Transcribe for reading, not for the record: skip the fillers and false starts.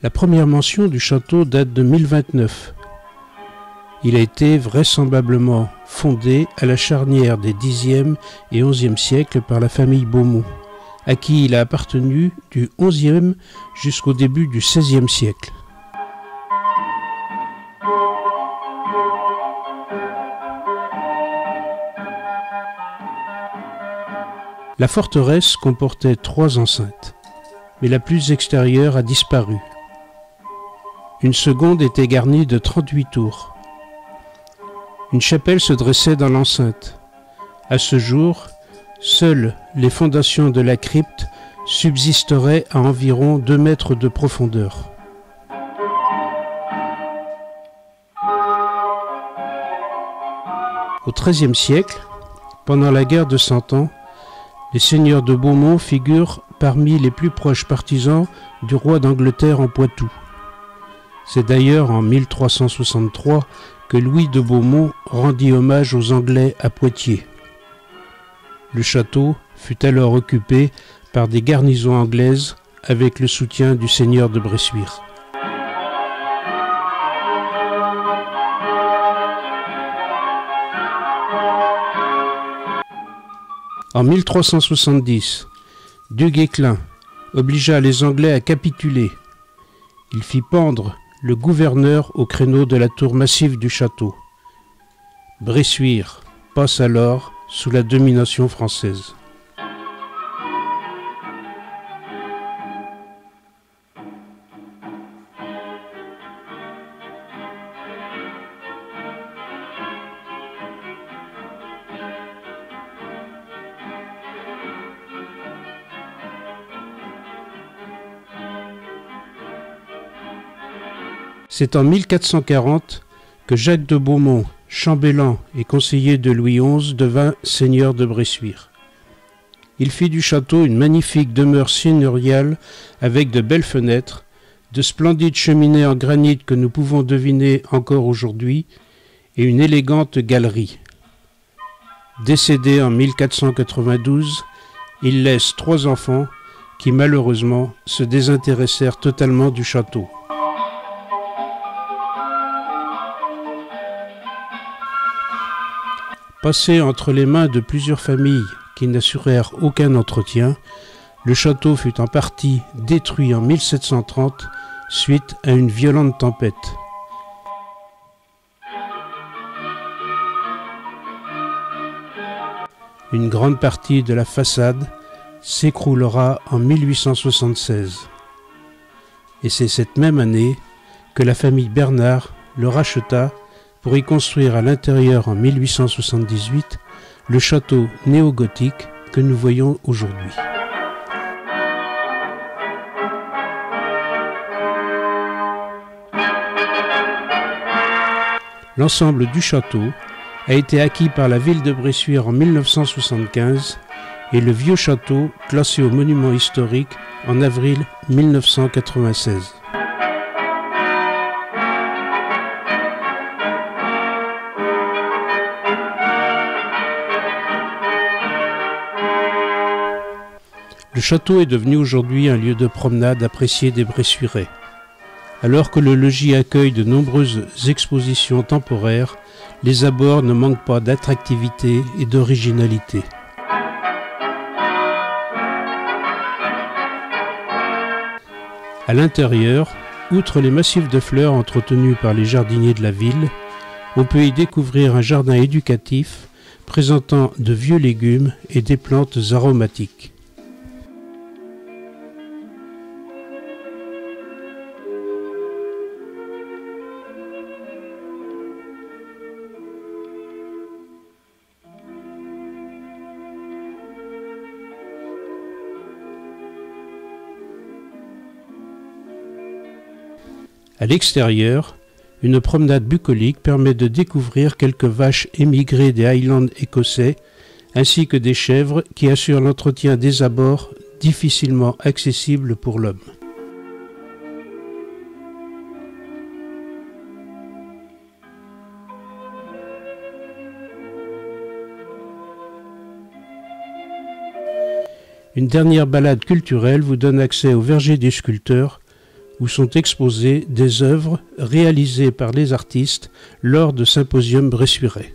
La première mention du château date de 1029. Il a été vraisemblablement fondé à la charnière des Xe et XIe siècles par la famille Beaumont, à qui il a appartenu du XIe jusqu'au début du XVIe siècle. La forteresse comportait 3 enceintes, mais la plus extérieure a disparu. Une seconde était garnie de 38 tours. Une chapelle se dressait dans l'enceinte. À ce jour, seules les fondations de la crypte subsisteraient à environ 2 mètres de profondeur. Au XIIIe siècle, pendant la guerre de Cent Ans, les seigneurs de Beaumont figurent parmi les plus proches partisans du roi d'Angleterre en Poitou. C'est d'ailleurs en 1363 que Louis de Beaumont rendit hommage aux Anglais à Poitiers. Le château fut alors occupé par des garnisons anglaises avec le soutien du seigneur de Bressuire. En 1370, Du Guesclin obligea les Anglais à capituler. Il fit pendre le gouverneur au créneau de la tour massive du château. Bressuire passe alors sous la domination française. C'est en 1440 que Jacques de Beaumont, chambellan et conseiller de Louis XI, devint seigneur de Bressuire. Il fit du château une magnifique demeure seigneuriale avec de belles fenêtres, de splendides cheminées en granit que nous pouvons deviner encore aujourd'hui, et une élégante galerie. Décédé en 1492, il laisse 3 enfants qui malheureusement se désintéressèrent totalement du château. Passé entre les mains de plusieurs familles qui n'assurèrent aucun entretien, le château fut en partie détruit en 1730 suite à une violente tempête. Une grande partie de la façade s'écroulera en 1876. Et c'est cette même année que la famille Bernard le racheta pour y construire à l'intérieur en 1878 le château néo-gothique que nous voyons aujourd'hui. L'ensemble du château a été acquis par la ville de Bressuire en 1975 et le vieux château classé au monument historique en avril 1996. Le château est devenu aujourd'hui un lieu de promenade apprécié des Bressuirais. Alors que le logis accueille de nombreuses expositions temporaires, les abords ne manquent pas d'attractivité et d'originalité. À l'intérieur, outre les massifs de fleurs entretenus par les jardiniers de la ville, on peut y découvrir un jardin éducatif présentant de vieux légumes et des plantes aromatiques. À l'extérieur, une promenade bucolique permet de découvrir quelques vaches émigrées des Highlands écossais, ainsi que des chèvres qui assurent l'entretien des abords difficilement accessibles pour l'homme. Une dernière balade culturelle vous donne accès au verger des sculpteurs, où sont exposées des œuvres réalisées par les artistes lors de symposiums bressuirais.